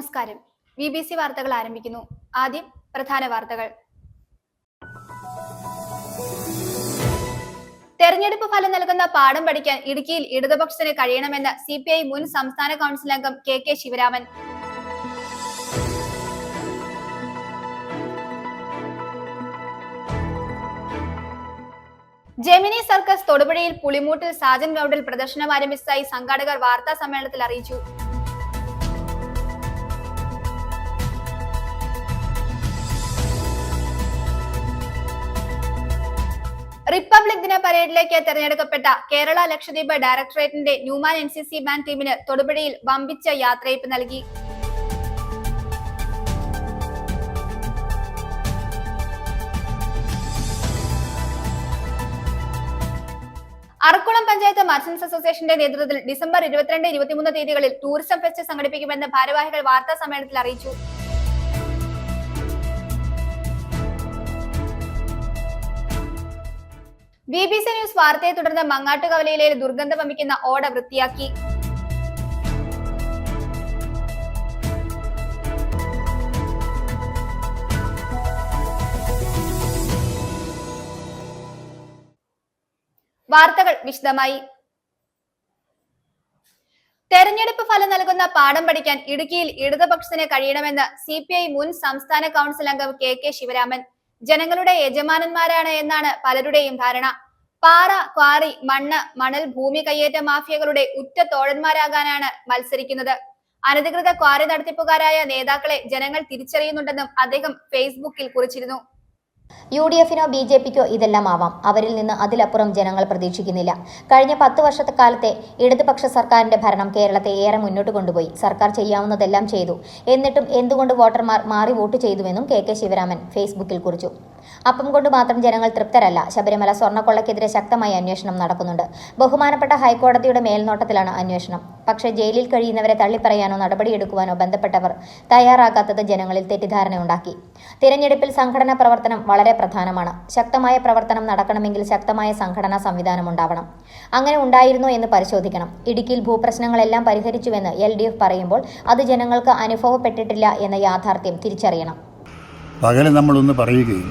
നമസ്കാരം. BBC വാർത്തകൾ ആരംഭിക്കുന്നു. ആദ്യം പ്രധാന വാർത്തകൾ. തെരഞ്ഞെടുപ്പ് ഫലം നൽകുന്ന പാഠം പഠിക്കാൻ ഇടുക്കിയിൽ ഇടതുപക്ഷത്തിന് കഴിയണമെന്ന് CPI മുൻ സംസ്ഥാന കൗൺസിൽ അംഗം KK ശിവരാമൻ. ജെമിനി സർക്കസ് തൊടുപുഴയിൽ പുളിമൂട്ടിൽ സാജൻ ഗ്രൗണ്ടിൽ പ്രദർശനം ആരംഭിച്ചതായി സംഘാടകർ വാർത്താ സമ്മേളനത്തിൽ അറിയിച്ചു. റിപ്പബ്ലിക് ദിന പരേഡിലേക്ക് തെരഞ്ഞെടുക്കപ്പെട്ട കേരള ലക്ഷദ്വീപ് ഡയറക്ടറേറ്റിന്റെ ന്യൂമാൻ NCC ബാൻഡ് ടീമിന് തൊടുപുഴയിൽ വമ്പിച്ച യാത്രയയപ്പ് നൽകി. അറക്കുളം പഞ്ചായത്ത് മർച്ചന്റ്സ് അസോസിയേഷന്റെ നേതൃത്വത്തിൽ ഡിസംബർ 22, 23 തീയതികളിൽ ടൂറിസം ഫെസ്റ്റ് സംഘടിപ്പിക്കുമെന്ന് ഭാരവാഹികൾ വാർത്താ സമ്മേളനത്തിൽ അറിയിച്ചു. BBC ന്യൂസ് വാർത്തയെ തുടർന്ന് മങ്ങാട്ടുകവലയിലെ ദുർഗന്ധം വമിക്കുന്ന ഓട വൃത്തിയാക്കി. വാർത്തകൾ വിശദമായി. തെരഞ്ഞെടുപ്പ് ഫലം നൽകുന്ന പാഠം പഠിക്കാൻ ഇടുക്കിയിൽ ഇടതുപക്ഷത്തിന് കഴിയണമെന്ന് CPI മുൻ സംസ്ഥാന കൗൺസിൽ അംഗം KK ശിവരാമൻ. ജനങ്ങളുടെ യജമാനന്മാരാണ് എന്നാണ് പലരുടെയും ധാരണ. പാറ, ക്വാറി, മണ്ണ്, മണൽ, ഭൂമി കയ്യേറ്റ മാഫിയകളുടെ ഉറ്റ തോഴന്മാരാകാനാണ് മത്സരിക്കുന്നത്. അനധികൃത ക്വാറി നടത്തിപ്പുകാരായ നേതാക്കളെ ജനങ്ങൾ തിരിച്ചറിയുന്നുണ്ടെന്നും അദ്ദേഹം ഫേസ്ബുക്കിൽ കുറിച്ചിരുന്നു. UDFനോ BJPക്കോ ഇതെല്ലാം ആവാം. അവരിൽ നിന്ന് അതിലപ്പുറം ജനങ്ങൾ പ്രതീക്ഷിക്കുന്നില്ല. കഴിഞ്ഞ 10 വർഷക്കാലത്തെ ഇടതുപക്ഷ സർക്കാരിന്റെ ഭരണം കേരളത്തെ ഏറെ മുന്നോട്ട് കൊണ്ടുപോയി. സർക്കാർ ചെയ്യാവുന്നതെല്ലാം ചെയ്തു. എന്നിട്ടും എന്തുകൊണ്ട് വോട്ടർമാർ മാറി വോട്ട് ചെയ്തുവെന്നും KK ശിവരാമൻ ഫേസ്ബുക്കിൽ കുറിച്ചു. അപ്പം കൊണ്ട് മാത്രം ജനങ്ങൾ തൃപ്തരല്ല. ശബരിമല സ്വർണ്ണക്കൊള്ളയ്ക്കെതിരെ ശക്തമായ അന്വേഷണം നടക്കുന്നുണ്ട്. ബഹുമാനപ്പെട്ട ഹൈക്കോടതിയുടെ മേൽനോട്ടത്തിലാണ് അന്വേഷണം. പക്ഷേ ജയിലിൽ കഴിയുന്നവരെ തള്ളിപ്പറയാനോ നടപടിയെടുക്കുവാനോ ബന്ധപ്പെട്ടവർ തയ്യാറാകാത്തത് ജനങ്ങളിൽ തെറ്റിദ്ധാരണയുണ്ടാക്കി. തിരഞ്ഞെടുപ്പിൽ സംഘടനാ പ്രവർത്തനം വളരെ പ്രധാനമാണ്. ശക്തമായ പ്രവർത്തനം നടക്കണമെങ്കിൽ ശക്തമായ സംഘടനാ സംവിധാനം ഉണ്ടാവണം. അങ്ങനെ ഉണ്ടായിരുന്നോ എന്ന് പരിശോധിക്കണം. ഇടുക്കിയിൽ ഭൂപ്രശ്നങ്ങളെല്ലാം പരിഹരിച്ചുവെന്ന് LDF പറയുമ്പോൾ അത് ജനങ്ങൾക്ക് അനുഭവപ്പെട്ടിട്ടില്ല എന്ന യാഥാർത്ഥ്യം തിരിച്ചറിയണം. പകല് നമ്മളൊന്ന് പറയുകയും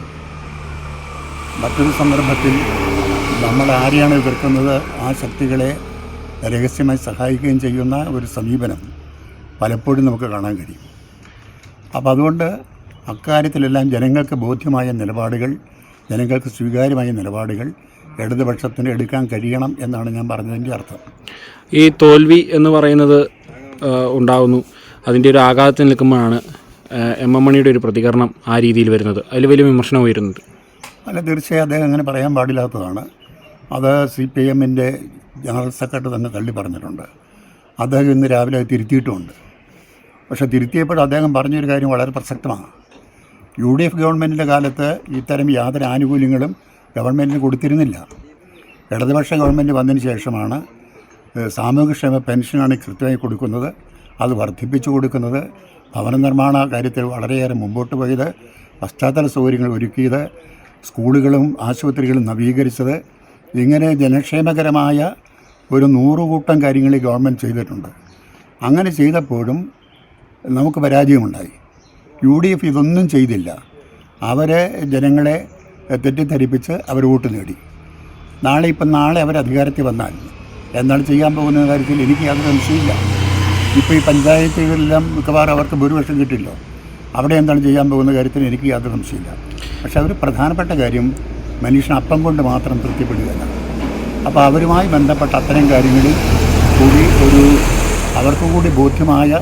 മറ്റൊരു സന്ദർഭത്തിൽ നമ്മൾ ആരെയാണ് എതിർക്കുന്നത് ആ ശക്തികളെ രഹസ്യമായി സഹായിക്കുകയും ചെയ്യുന്ന ഒരു സമീപനം പലപ്പോഴും നമുക്ക് കാണാൻ കഴിയും. അപ്പോൾ അതുകൊണ്ട് അക്കാര്യത്തിലെല്ലാം ജനങ്ങൾക്ക് ബോധ്യമായ നിലപാടുകൾ, ജനങ്ങൾക്ക് സ്വീകാര്യമായ നിലപാടുകൾ ഇടതുപക്ഷത്തിന് എടുക്കാൻ കഴിയണം എന്നാണ് ഞാൻ പറഞ്ഞതിൻ്റെ അർത്ഥം. ഈ തോൽവി എന്ന് പറയുന്നത് ഉണ്ടാകുന്നു, അതിൻ്റെ ഒരു ആഘാതത്തിൽ നിൽക്കുമ്പോഴാണ് MM മണിയുടെ ഒരു പ്രതികരണം ആ രീതിയിൽ വരുന്നത്. അതിൽ വലിയ വിമർശനം ഉയരുന്നത്. അല്ല, തീർച്ചയായും അദ്ദേഹം അങ്ങനെ പറയാൻ പാടില്ലാത്തതാണ്. അത് CPIMൻ്റെ ജനറൽ സെക്രട്ടറി തന്നെ തള്ളി പറഞ്ഞിട്ടുണ്ട്. അദ്ദേഹം ഇന്ന് രാവിലെ അത് തിരുത്തിയിട്ടുമുണ്ട്. പക്ഷേ തിരുത്തിയപ്പോൾ അദ്ദേഹം പറഞ്ഞൊരു കാര്യം വളരെ പ്രസക്തമാണ്. UDF ഗവൺമെൻറ്റിൻ്റെ കാലത്ത് ഇത്തരം യാതൊരു ആനുകൂല്യങ്ങളും ഗവൺമെൻറ്റിന് കൊടുത്തിരുന്നില്ല. ഇടതുപക്ഷ ഗവൺമെൻറ് വന്നതിന് ശേഷമാണ് സാമൂഹ്യക്ഷേമ പെൻഷനാണ് കൃത്യമായി കൊടുക്കുന്നത്, അത് വർദ്ധിപ്പിച്ചു കൊടുക്കുന്നത്, ഭവന നിർമ്മാണ കാര്യത്തിൽ വളരെയേറെ മുമ്പോട്ട് പോയത്, പശ്ചാത്തല സൗകര്യങ്ങൾ ഒരുക്കിയത്, സ്കൂളുകളും ആശുപത്രികളും നവീകരിച്ചത്, ഇങ്ങനെ ജനക്ഷേമകരമായ ഒരു 100 കൂട്ടം കാര്യങ്ങൾ ഈ ഗവൺമെൻറ് ചെയ്തിട്ടുണ്ട്. അങ്ങനെ ചെയ്തപ്പോഴും നമുക്ക് പരാജയമുണ്ടായി. UDF ഇതൊന്നും ചെയ്തില്ല. അവരെ ജനങ്ങളെ തെറ്റിദ്ധരിപ്പിച്ച് അവർ വോട്ട് നേടി. നാളെ അവർ അധികാരത്തിൽ വന്നാൽ എന്താണ് ചെയ്യാൻ പോകുന്ന കാര്യത്തിൽ എനിക്ക് യാതൊരു സംശയമില്ല. ഇപ്പോൾ ഈ പഞ്ചായത്തുകളിലെല്ലാം മിക്കവാറും അവർക്ക് ഭൂരിപക്ഷം കിട്ടില്ല. അവിടെ എന്താണ് ചെയ്യാൻ പോകുന്ന കാര്യത്തിൽ എനിക്ക് യാതൊരു സംശയമില്ല. പക്ഷെ അവർ പ്രധാനപ്പെട്ട കാര്യം മനുഷ്യൻ അപ്പം കൊണ്ട് മാത്രം തൃപ്തിപ്പെടുകയല്ല. അപ്പോൾ അവരുമായി ബന്ധപ്പെട്ട അത്തരം കാര്യങ്ങളിൽ കൂടി അവർക്ക് കൂടി ബോധ്യമായ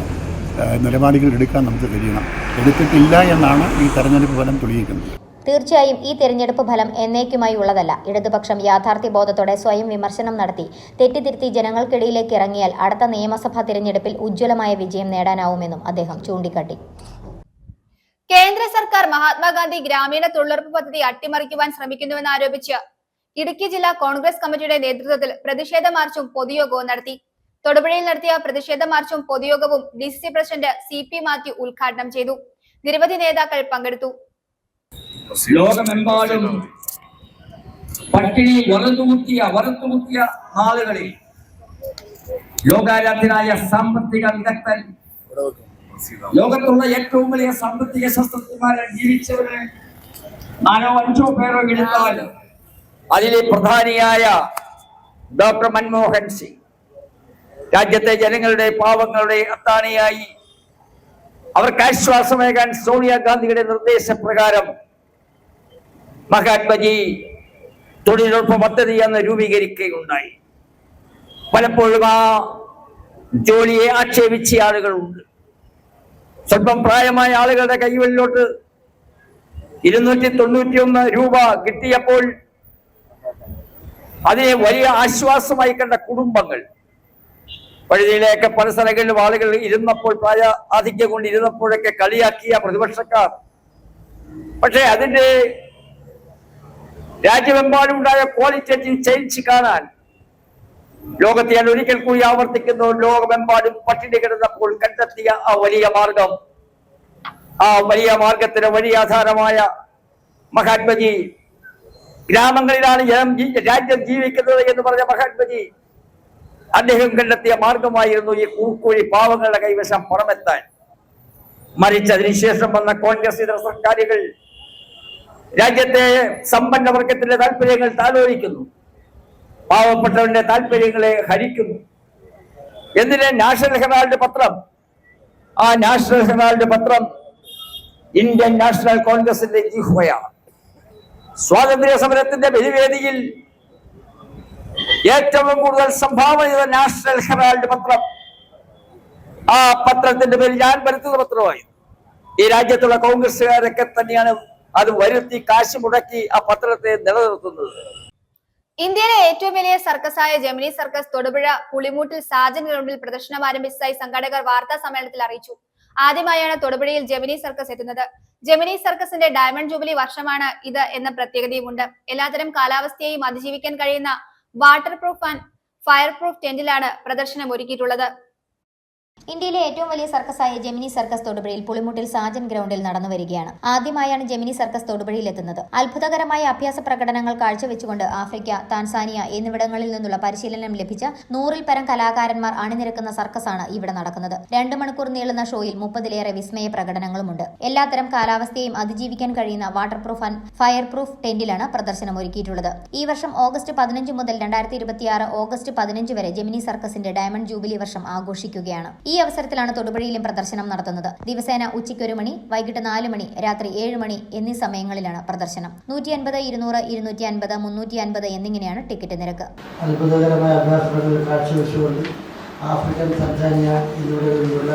നിലപാടുകൾ എടുക്കാൻ നമുക്ക് കഴിയണം. എടുത്തിട്ടില്ല എന്നാണ് ഈ തെരഞ്ഞെടുപ്പ് ഫലം തെളിയിക്കുന്നത്. തീർച്ചയായും ഈ തെരഞ്ഞെടുപ്പ് ഫലം എന്നേക്കുമായി ഉള്ളതല്ല. ഇടതുപക്ഷം യാഥാർത്ഥ്യബോധത്തോടെ സ്വയം വിമർശനം നടത്തി തെറ്റിതിരുത്തി ജനങ്ങൾക്കിടയിലേക്ക് ഇറങ്ങിയാൽ അടുത്ത നിയമസഭാ തിരഞ്ഞെടുപ്പിൽ ഉജ്ജ്വലമായ വിജയം നേടാനാവുമെന്നും അദ്ദേഹം ചൂണ്ടിക്കാട്ടി. കേന്ദ്ര സർക്കാർ മഹാത്മാഗാന്ധി ഗ്രാമീണ തൊഴിലുറപ്പ് പദ്ധതി അട്ടിമറിക്കുവാൻ ശ്രമിക്കുന്നുവെന്ന് ആരോപിച്ച് ഇടുക്കി ജില്ലാ കോൺഗ്രസ് കമ്മിറ്റിയുടെ നേതൃത്വത്തിൽ പ്രതിഷേധ മാർച്ചും പൊതുയോഗവും നടത്തി. തൊടുപുഴയിൽ നടത്തിയ പ്രതിഷേധ മാർച്ചും പൊതുയോഗവും DCC പ്രസിഡന്റ് CP മാത്യു ഉദ്ഘാടനം ചെയ്തു. നിരവധി നേതാക്കൾ പങ്കെടുത്തു. ലോകമെമ്പാടും പട്ടിണി വറുത്തുമുട്ടിയ നാളുകളിൽ ലോകാരാധ്യനായ സാമ്പത്തിക വിദഗ്ധൻ ലോകത്തുള്ള ഏറ്റവും വലിയ സാമ്പത്തിക ശാസ്ത്രജ്ഞന്മാരെ ജീവിച്ചവരെ 4 or 5 പേരോ എടുത്താൽ അതിലെ പ്രധാനിയായ ഡോക്ടർ മൻമോഹൻ സിംഗ് രാജ്യത്തെ ജനങ്ങളുടെ പാവങ്ങളുടെ അത്താണിയായി അവർക്ക് ആശ്വാസമേകാൻ സോണിയാഗാന്ധിയുടെ നിർദ്ദേശപ്രകാരം മഹാത്മജി തൊഴിലുറപ്പ് പദ്ധതി എന്ന് രൂപീകരിക്കുകയുണ്ടായി. പലപ്പോഴും ആ ജോലിയെ ആക്ഷേപിച്ച ആളുകളുണ്ട്. സ്വല്പം പ്രായമായ ആളുകളുടെ കൈകളിലോട്ട് 291 രൂപ കിട്ടിയപ്പോൾ അതിനെ വലിയ ആശ്വാസമായി കണ്ട കുടുംബങ്ങൾ, വഴിയിലേക്ക് പല സ്ഥലങ്ങളിലും ആളുകൾ ഇരുന്നപ്പോൾ, പ്രായ ആധിക്യം കൊണ്ട് ഇരുന്നപ്പോഴൊക്കെ കളിയാക്കിയ പ്രതിപക്ഷക്കാർ, പക്ഷെ അതിന്റെ രാജ്യമെമ്പാടുണ്ടായ ക്വാളിറ്റേറ്റീവ് ചേഞ്ച് കാണാൻ ലോകത്തെ ഞാൻ ഒരിക്കൽ കൂടി ആവർത്തിക്കുന്നു, ലോകമെമ്പാടും പട്ടിണി കിടന്നപ്പോൾ കണ്ടെത്തിയ ആ വലിയ മാർഗം, ആ വലിയ മാർഗത്തിന് വലിയ ആധാരമായ മഹാത്മജി, ഗ്രാമങ്ങളിലാണ് രാജ്യം ജീവിക്കുന്നത് എന്ന് പറഞ്ഞ മഹാത്മജി അദ്ദേഹം കണ്ടെത്തിയ മാർഗമായിരുന്നു ഈ കൂക്കുഴി പാവങ്ങളുടെ കൈവശം പണമെത്താൻ. മരിച്ചതിനുശേഷം വന്ന കോൺഗ്രസ് ഇതര സർക്കാരുകൾ രാജ്യത്തെ സമ്പന്ന വർഗത്തിന്റെ താല്പര്യങ്ങൾ താലോലിക്കുന്നു, പാവപ്പെട്ടവന്റെ താല്പര്യങ്ങളെ ഹരിക്കുന്നു. എന്തിന്? നാഷണൽ ഹെറാൾഡ് പത്രം, ആ നാഷണൽ ഹെറാൾഡ് പത്രം ഇന്ത്യൻ നാഷണൽ കോൺഗ്രസിന്റെ ജിഹ്വയാണ്. സ്വാതന്ത്ര്യ സമരത്തിന്റെ ബലിവേദിയിൽ ഏറ്റവും കൂടുതൽ സംഭാവന ചെയ്ത നാഷണൽ ഹെറാൾഡ് പത്രം, ആ പത്രത്തിന്റെ പേര് ഞാൻ വരുത്തുന്ന പത്രമായി. ഈ രാജ്യത്തുള്ള കോൺഗ്രസുകാരൊക്കെ തന്നെയാണ് അത് വരുത്തി കാശ് മുടക്കി ആ പത്രത്തെ നിലനിർത്തുന്നത്. ഇന്ത്യയിലെ ഏറ്റവും വലിയ സർക്കസായ ജെമിനി സർക്കസ് തൊടുപുഴ പുളിമൂട്ടിൽ സാജൻ ഗ്രൗണ്ടിൽ പ്രദർശനം ആരംഭിച്ചതായി സംഘാടകർ വാർത്താ സമ്മേളനത്തിൽ അറിയിച്ചു. ആദ്യമായാണ് തൊടുപുഴയിൽ ജെമിനി സർക്കസ് എത്തുന്നത്. ജെമിനി സർക്കസിന്റെ ഡയമണ്ട് ജൂബിലി വർഷമാണ് ഇത് എന്ന പ്രത്യേകതയുമുണ്ട്. എല്ലാത്തരം കാലാവസ്ഥയെയും അതിജീവിക്കാൻ കഴിയുന്ന water proof and fire proof ടെന്റിലാണ് പ്രദർശനം ഒരുക്കിയിട്ടുള്ളത്. ഇന്ത്യയിലെ ഏറ്റവും വലിയ സർക്കസായ ജെമിനി സർക്കസ് തൊടുപുഴയിൽ പുളിമുട്ടിൽ സാജൻ ഗ്രൗണ്ടിൽ നടന്നു വരികയാണ്. ആദ്യമായാണ് ജെമിനി സർക്കസ് തൊടുപുഴയിൽ എത്തുന്നത്. അത്ഭുതകരമായ അഭ്യാസ പ്രകടനങ്ങൾ കാഴ്ചവെച്ചുകൊണ്ട് ആഫ്രിക്ക, താൻസാനിയ എന്നിവിടങ്ങളിൽ നിന്നുള്ള പരിശീലനം ലഭിച്ച 100-ൽ പരം കലാകാരന്മാർ അണിനിരക്കുന്ന സർക്കസാണ് ഇവിടെ നടക്കുന്നത്. 2 മണിക്കൂർ നീളുന്ന ഷോയിൽ 30-ലേറെ വിസ്മയ പ്രകടനങ്ങളുമുണ്ട്. എല്ലാത്തരം കാലാവസ്ഥയും അതിജീവിക്കാൻ കഴിയുന്ന water proof and fire proof ടെന്റിലാണ് പ്രദർശനം ഒരുക്കിയിട്ടുള്ളത്. ഈ വർഷം ഓഗസ്റ്റ് 15 മുതൽ 2026 ഓഗസ്റ്റ് 15 വരെ ജെമിനി സർക്കസിന്റെ ഡയമണ്ട് ജൂബിലി വർഷം ആഘോഷിക്കുകയാണ്. ഈ അവസരത്തിലാണ് തൊടുപുഴയിലും പ്രദർശനം നടത്തുന്നത്. ദിവസേന ഉച്ചയ്ക്ക് 1 മണി, വൈകിട്ട് 4 മണി, രാത്രി 7 മണി എന്നീ സമയങ്ങളിലാണ് പ്രദർശനം. 150, 200, 250, 350 എന്നിങ്ങനെയാണ് ടിക്കറ്റ് നിരക്ക്. അത്ഭുതകരമായ അഭ്യാസങ്ങൾ കാഴ്ചവെച്ചുകൊണ്ട് ആഫ്രിക്കൻ, താൻസാനിയ എന്നിവിടങ്ങളിലുള്ള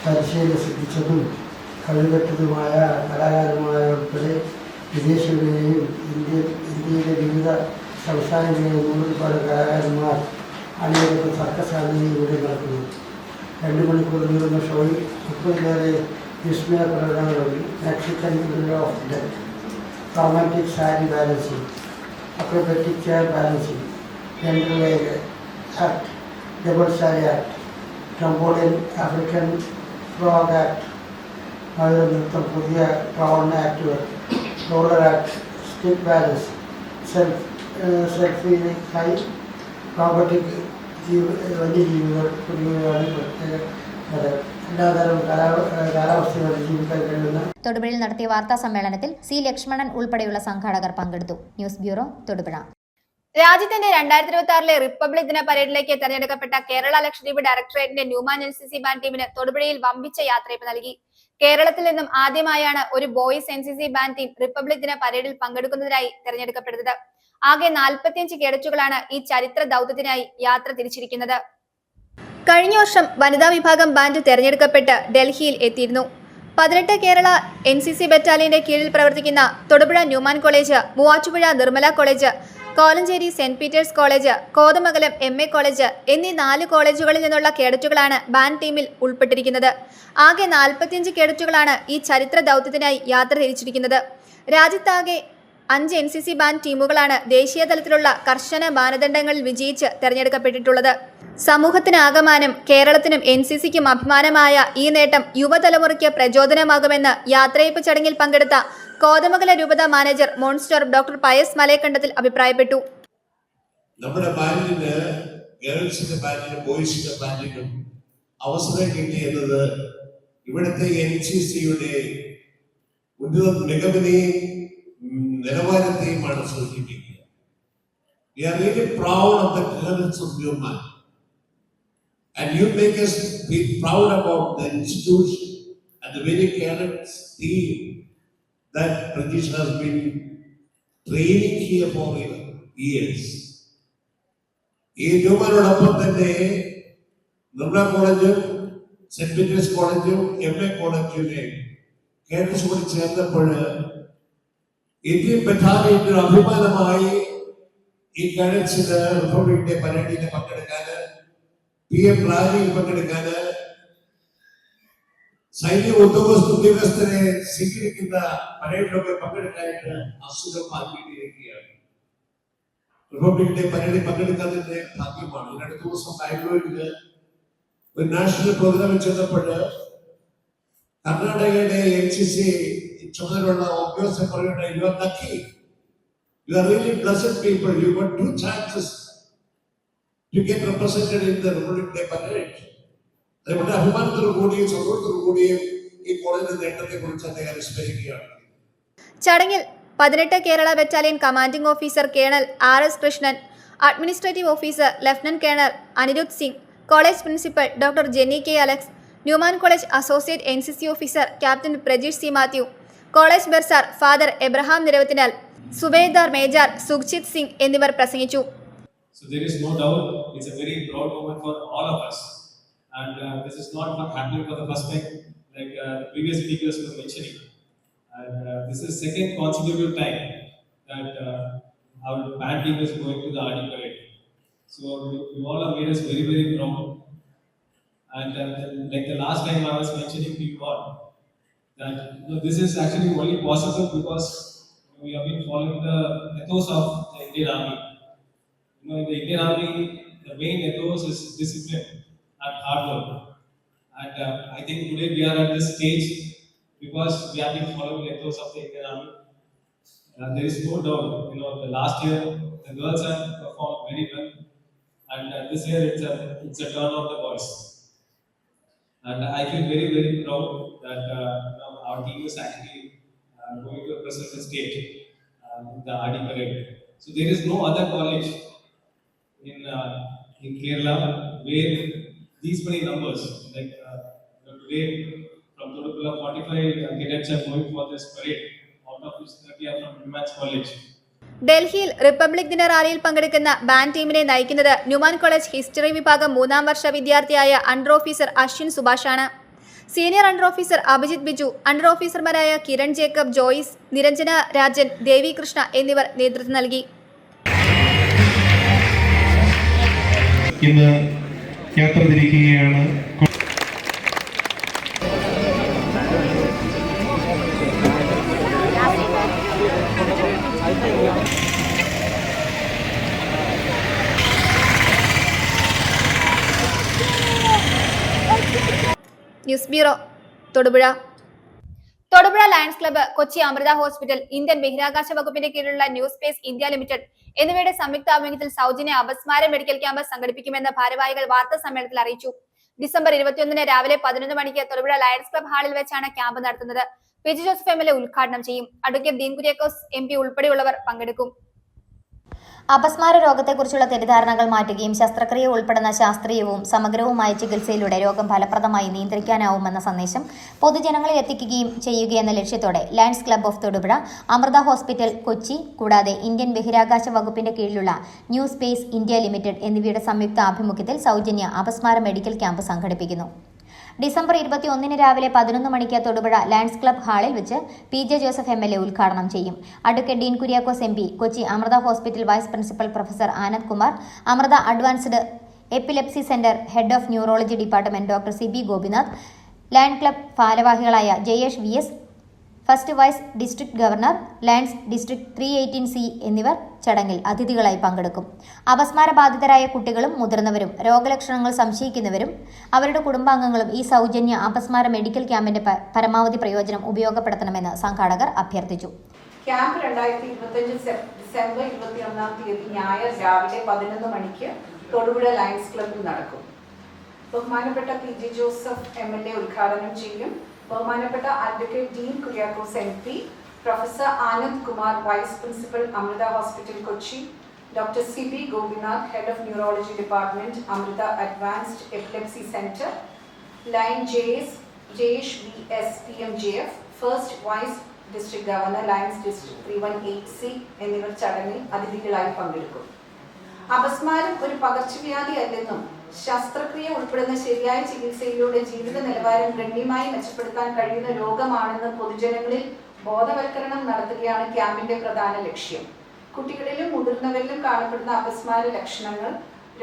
പരിശീലനം സിദ്ധിച്ചതും കഴിവറ്റതുമായ കലാകാരന്മാരുൾപ്പെടെ വിദേശികളെയും ഇന്ത്യയിലെ വിവിധ സംസ്ഥാനങ്ങളിലെയും 100-ൽ പരം കലാകാരന്മാർ അണിനിരക്കുന്ന സർക്കസാണ് ഇവിടെ നടക്കുന്നത്. 2 മണിക്കൂർ നീളുന്ന ഷോയിൽ 30-ലേറെ വിസ്മയ പ്രകടനങ്ങളുണ്ട്. Mexican of death, romantic sari balancing, acrobatic chair balancing, general act, double sari act, trampoline, African frog act, മഴ നൃത്തം, പുതിയ town act, roller act, stick balance, selfie high, robotic വന്യജീവികൾ തുടങ്ങിയവയാണ് പ്രത്യേക എല്ലാതരം കാലാവസ്ഥകൾ ജീവിക്കാൻ കഴിയുന്ന. തൊടുപുഴയിൽ നടത്തിയ വാർത്താ സമ്മേളനത്തിൽ സി ലക്ഷ്മണൻ ഉൾപ്പെടെയുള്ള സംഘാടകർ പങ്കെടുത്തു. News bureau, Thodupuzha. രാജ്യത്തിന്റെ 2026 റിപ്പബ്ലിക് ദിന പരേഡിലേക്ക് തെരഞ്ഞെടുക്കപ്പെട്ട കേരള ലക്ഷദ്വീപ് ഡയറക്ടറേറ്റിന്റെ ന്യൂമാൻ NCC ബാൻഡ് ടീമിന് തൊടുപുഴയിൽ വമ്പിച്ച യാത്രയപ്പ് നൽകി. കേരളത്തിൽ നിന്നും ആദ്യമായാണ് ഒരു boys NCC band team republic ദിന പരേഡിൽ പങ്കെടുക്കുന്നതിനായി തെരഞ്ഞെടുക്കപ്പെടുന്നത്. ആകെ 45 കേഡറ്റുകളാണ് ഈ ചരിത്ര ദൗത്യത്തിനായി യാത്ര തിരിച്ചിരിക്കുന്നത്. കഴിഞ്ഞ വർഷം വനിതാ വിഭാഗം ബാൻഡ് തെരഞ്ഞെടുക്കപ്പെട്ട് ഡൽഹിയിൽ എത്തിയിരുന്നു. 18 കേരള NCC ബറ്റാലിയന്റെ കീഴിൽ പ്രവർത്തിക്കുന്ന Thodupuzha Newman college, Muvattupuzha Nirmala college, Kolenchery saint Peter's college, Kothamangalam MA college എന്നീ 4 കോളേജുകളിൽ നിന്നുള്ള കേഡറ്റുകളാണ് ബാൻഡ് ടീമിൽ ഉൾപ്പെട്ടിരിക്കുന്നത്. ആകെ 45 കേഡറ്റുകളാണ് ഈ ചരിത്ര ദൗത്യത്തിനായി യാത്ര തിരിച്ചിരിക്കുന്നത്. രാജ്യത്താകെ 5 NCC ബാൻഡ് ടീമുകളാണ് ദേശീയ തലത്തിലുള്ള കർശന മാനദണ്ഡങ്ങളിൽ വിജയിച്ച് തെരഞ്ഞെടുക്കപ്പെട്ടിട്ടുള്ളത്. സമൂഹത്തിനാകമാനം കേരളത്തിനും NCCക്കും അഭിമാനമായ ഈ നേട്ടം യുവതലമുറയ്ക്ക് പ്രചോദനമാകുമെന്ന് യാത്രയപ്പ് ചടങ്ങിൽ പങ്കെടുത്ത കോതമംഗല രൂപത manager monster doctor Pius Malayakandathil അഭിപ്രായപ്പെട്ടു. നമ്മുടെ ബാൻഡിന് ഗേൾസിന്റെ ബാൻഡിനും ബോയ്സിന്റെ ബാൻഡിനും അവസരം കിട്ടി എന്നത് ഇവിടുത്തെ NCCയുടെ ഉന്നത മികവിനെയും നിലവാരത്തെയുമാണ് സൂചിപ്പിക്കുക. We are really proud of the currents of Newman. And you make us be proud about the institution and the very currents team that Pradesh has been training here for years. ഈ ന്യൂമാനോടൊപ്പം തന്നെ നിർമ്മല കോളേജും saint Peter's കോളേജും MA കോളേജിലെ cadets കൂടി ചേർന്നപ്പോൾ Indian ബറ്റാലിയന്റെ അഭിമാനമായി ഈ കേഡറ്റ്സിന് republic day പരേഡിൽ പങ്കെടുക്കാന്, PM റാലിയിൽ പങ്കെടുക്കാന്, സൈനിക ഉദ്യോഗസ്ഥരെ സ്വീകരിക്കുന്ന പരേഡിലൊക്കെ പങ്കെടുക്കാനായിട്ട് അസുഖം മാറ്റിയിരിക്കുകയാണ്. റിപ്പബ്ലിക് ഡേ പരേഡിൽ പങ്കെടുക്കാതിന്റെ ഭാഗ്യമാണ്. രണ്ട് ദിവസം ബാംഗ്ലൂരില് ഒരു നാഷണൽ പ്രോഗ്രാമിൽ ചെന്നപ്പോൾ കർണാടകയുടെ NCC ചുമതലയുള്ള ഉദ്യോഗസ്ഥർ പറയുന്നത്, "You are lucky. You are really blessed people. You got 2 chances to get represented in the Republic Day parade." അതുകൊണ്ട് അഭിമാനത്തോടു കൂടിയും സന്തോഷത്തോടു കൂടിയും ഈ കോളേജിന്റെ നേട്ടത്തെ കുറിച്ച് അദ്ദേഹം സ്മരിക്കുകയാണ്. ചടങ്ങിൽ 18 Kerala battalion commanding officer colonel RS Krishnan, administrative officer lieutenant colonel Anirudh Singh, college principal doctor Jenny K. Alex, Newman college associate NCC officer captain Prajeesh C. Mathew, college bursar father Abraham Niravathinal, subedar major Sukhjit Singh എന്നിവർ പ്രസംഗിച്ചു. So there is no doubt it's a very proud moment for all of us, and this is not happening for the first time, like the previous speakers were mentioning, and this is second consecutive time that our band team is going to the RD parade. So you all have made us very, very proud, and like the last time I was mentioning to you all that this is actually only possible because we have been following the ethos of the Indian Army. In the Indian Army, the main ethos is discipline and hard work. And I think today we are at this stage because we have been following the ethos of the Indian Army. There is no doubt, the last year the girls have performed very well, and this year it's a turn of the boys. And I feel very, very proud that our team is actually going to represent the state in the RD parade. So there is no other college in Kerala where these many numbers, like today from Thodupuzha 45 cadets are going for this parade, out of which 30 are from Women's College. ഡൽഹിയിൽ republic ദിന റാലിയിൽ പങ്കെടുക്കുന്ന band ടീമിനെ നയിക്കുന്നത് Newman college history വിഭാഗം 3ാം വർഷ വിദ്യാർത്ഥിയായ അണ്ടർ ഓഫീസർ അശ്വിൻ സുഭാഷാണ്. Senior under officer Abhijith Biju, under ഓഫീസർമാരായ കിരൺ ജേക്കബ്, ജോയിസ്, നിരഞ്ജന രാജൻ, ദേവി കൃഷ്ണ എന്നിവർ നേതൃത്വം നൽകി. ഇന്ന് യാത്ര തിരിക്കുകയാണ്. News bureau, Thodupuzha. Thodupuzha lions club, Kochi Amrita hospital, Indian ബഹിരാകാശ വകുപ്പിന്റെ കീഴിലുള്ള ന്യൂ സ്പേസ് ഇന്ത്യ ലിമിറ്റഡ് എന്നിവയുടെ സംയുക്താഭിമുഖ്യത്തിൽ സൗജന്യ അപസ്മാര മെഡിക്കൽ ക്യാമ്പ് സംഘടിപ്പിക്കുമെന്ന് ഭാരവാഹികൾ വാർത്താ സമ്മേളനത്തിൽ അറിയിച്ചു. ഡിസംബർ 21 രാവിലെ 11 മണിക്ക് തൊടുപുഴ ലയൺസ് ക്ലബ്ബ് ഹാളിൽ വെച്ചാണ് ക്യാമ്പ് നടത്തുന്നത്. PG ജോസഫ് MLA ഉദ്ഘാടനം ചെയ്യും. അഡ്വക്കേറ്റ് ഡീൻ കുര്യാക്കോസ് MP ഉൾപ്പെടെയുള്ളവർ പങ്കെടുക്കും. അപസ്മാര രോഗത്തെക്കുറിച്ചുള്ള തെറ്റിദ്ധാരണകൾ മാറ്റുകയും ശസ്ത്രക്രിയ ഉൾപ്പെടുന്ന ശാസ്ത്രീയവും സമഗ്രവുമായ ചികിത്സയിലൂടെ രോഗം ഫലപ്രദമായി നിയന്ത്രിക്കാനാവുമെന്ന സന്ദേശം പൊതുജനങ്ങളിൽ എത്തിക്കുകയും ചെയ്യുകയെന്ന ലക്ഷ്യത്തോടെ lions club of Thodupuzha, Amrita hospital Kochi കൂടാതെ ഇന്ത്യൻ ബഹിരാകാശ വകുപ്പിന്റെ കീഴിലുള്ള ന്യൂ സ്പേസ് ഇന്ത്യ ലിമിറ്റഡ് എന്നിവയുടെ സംയുക്ത ആഭിമുഖ്യത്തിൽ സൗജന്യ അപസ്മാര മെഡിക്കൽ ക്യാമ്പ് സംഘടിപ്പിക്കുന്നു. ഡിസംബർ 21 രാവിലെ 11 മണിക്ക് തൊടുപുഴ ലയൺസ് ക്ലബ്ബ് ഹാളിൽ വെച്ച് PJ ജോസഫ് MLA ഉദ്ഘാടനം ചെയ്യും. Advocate Dean Kuriakose MP, Kochi Amrita hospital vice principal professor Anand Kumar, Amrita advanced epilepsy centre head of neurology department doctor CB Gopinath, lion club ഭാരവാഹികളായ Jayesh VS, first vice district governor, lions district 318C എന്നിവർ ചടങ്ങിൽ അതിഥികളായി പങ്കെടുക്കും. അപസ്മാര ബാധിതരായ കുട്ടികളും മുതിർന്നവരും രോഗലക്ഷണങ്ങൾ സംശയിക്കുന്നവരും അവരുടെ കുടുംബാംഗങ്ങളും ഈ സൗജന്യ അപസ്മാര മെഡിക്കൽ ക്യാമ്പിന്റെ പരമാവധി പ്രയോജനം ഉപയോഗപ്പെടുത്തണമെന്ന് സംഘാടകർ അഭ്യർത്ഥിച്ചു. ക്യാമ്പ് 2025 ഡിസംബർ 21 ഞായർ രാവിലെ 11 മണിക്ക് തൊടുപുഴ ലയൺസ് ക്ലബ്ബിൽ നടക്കും. ബഹുമാനപ്പെട്ട പി.ജെ. Joseph MLA. ഉദ്ഘാടനം ചെയ്യും. ബഹുമാനപ്പെട്ട advocate Dean Kuriakose MP, professor Anand Kumar, vice principal, Amrita hospital, Kochi, doctor C.B. Gopinath, head of neurology department, Amrita advanced epilepsy centre, lion Jayesh V.S. PMJF, first vice district governor, lions district 318C എന്നിവർ ചടങ്ങിൽ അതിഥികളായി പങ്കെടുക്കും. അപസ്മാരം ഒരു പകർച്ചവ്യാധി അല്ലെന്നും ശസ്ത്രക്രിയ ഉൾപ്പെടുന്ന ശരിയായ ചികിത്സയിലൂടെ ജീവിത നിലവാരം ഗണ്യമായി മെച്ചപ്പെടുത്താൻ കഴിയുന്ന രോഗമാണെന്ന് പൊതുജനങ്ങളിൽ ബോധവൽക്കരണം നടത്തുകയാണ് ക്യാമ്പിന്റെ പ്രധാന ലക്ഷ്യം. കുട്ടികളിലും മുതിർന്നവരിലും കാണപ്പെടുന്ന അപസ്മാര ലക്ഷണങ്ങൾ,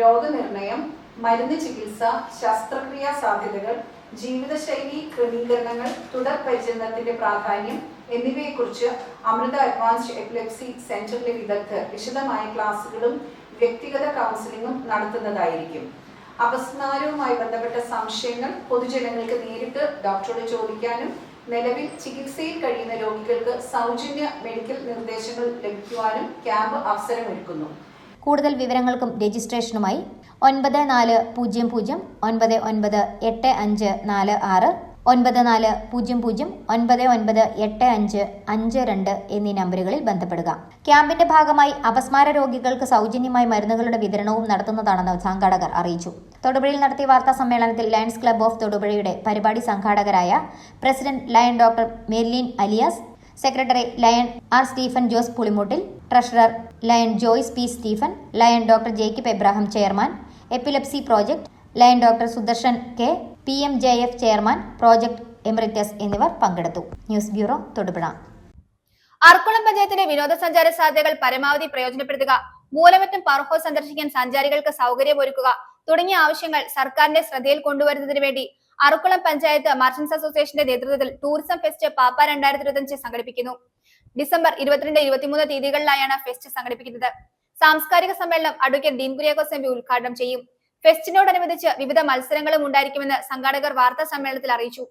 രോഗനിർണയം, മരുന്ന് ചികിത്സ, ശസ്ത്രക്രിയാ സാധ്യതകൾ, ജീവിതശൈലി ക്രമീകരണങ്ങൾ, തുടർ പരിചരണത്തിന്റെ പ്രാധാന്യം എന്നിവയെക്കുറിച്ച് അമൃത അഡ്വാൻസ്ഡ് എപ്പിലെപ്സി സെന്ററിലെ വിദഗ്ധർ വിശദമായ ക്ലാസുകളും വ്യക്തിഗത കൗൺസിലിംഗും നടത്തുന്നതായിരിക്കും. അപസ്മാരവുമായി ബന്ധപ്പെട്ട സംശയങ്ങൾ പൊതുജനങ്ങൾക്ക് നേരിട്ട് ഡോക്ടറോട് ചോദിക്കാനും നിലവിൽ ചികിത്സയിൽ കഴിയുന്ന രോഗികൾക്ക് സൗജന്യ മെഡിക്കൽ നിർദ്ദേശങ്ങൾ ലഭിക്കുവാനും ക്യാമ്പ് അവസരമൊരുക്കുന്നു. കൂടുതൽ വിവരങ്ങൾക്കും രജിസ്ട്രേഷനുമായി 9400998546 9400998552 എന്നീ നമ്പറുകളിൽ ബന്ധപ്പെടുക. ക്യാമ്പിന്റെ ഭാഗമായി അപസ്മാര രോഗികൾക്ക് സൗജന്യമായി മരുന്നുകളുടെ വിതരണവും നടത്തുന്നതാണെന്ന് സംഘാടകർ അറിയിച്ചു. തൊടുപുഴയിൽ നടത്തിയ വാർത്താ സമ്മേളനത്തിൽ ലയൺസ് ക്ലബ്ബ് ഓഫ് തൊടുപുഴയുടെ പരിപാടി സംഘാടകരായ president lion doctor Merlin Aliyas, secretary lion R Stephen Jose Pulimoottil, treasurer lion Joyce P Stephen, lion doctor Jacob Ebrahim chairman, epilepsy project lion doctor Sudarshan K, PMJF chairman, project emeritus എന്നിവർ പങ്കെടുത്തു. News bureau, Thodupuzha. അർക്കുളം പഞ്ചായത്തിന്റെ വിനോദസഞ്ചാര സാധ്യതകൾ പരമാവധി പ്രയോജനപ്പെടുത്തുക, മൂലമറ്റം പവർ ഹൗസ് സന്ദർശിക്കാൻ സഞ്ചാരികൾക്ക് സൗകര്യമൊരുക്കുക തുടങ്ങിയ ആവശ്യങ്ങൾ സർക്കാരിന്റെ ശ്രദ്ധയിൽ കൊണ്ടുവരുന്നതിന് വേണ്ടി അർക്കുളം പഞ്ചായത്ത് മർച്ചന്റ്സ് അസോസിയേഷന്റെ നേതൃത്വത്തിൽ ടൂറിസം ഫെസ്റ്റ് പാപ്പ 2025 സംഘടിപ്പിക്കുന്നു. ഡിസംബർ 22-23 തീയതികളിലായാണ് ഫെസ്റ്റ് സംഘടിപ്പിക്കുന്നത്. സാംസ്കാരിക സമ്മേളനം അഡ്വക്കേറ്റ് ഡീൻ കുര്യാക്കോസ് MP ഉദ്ഘാടനം ചെയ്യും. ഫെസ്റ്റിനോടനുബന്ധിച്ച് വിവിധ മത്സരങ്ങളും ഉണ്ടായിരിക്കുമെന്ന് സംഘാടകർ വാർത്താ സമ്മേളനത്തിൽ അറിയിച്ചു.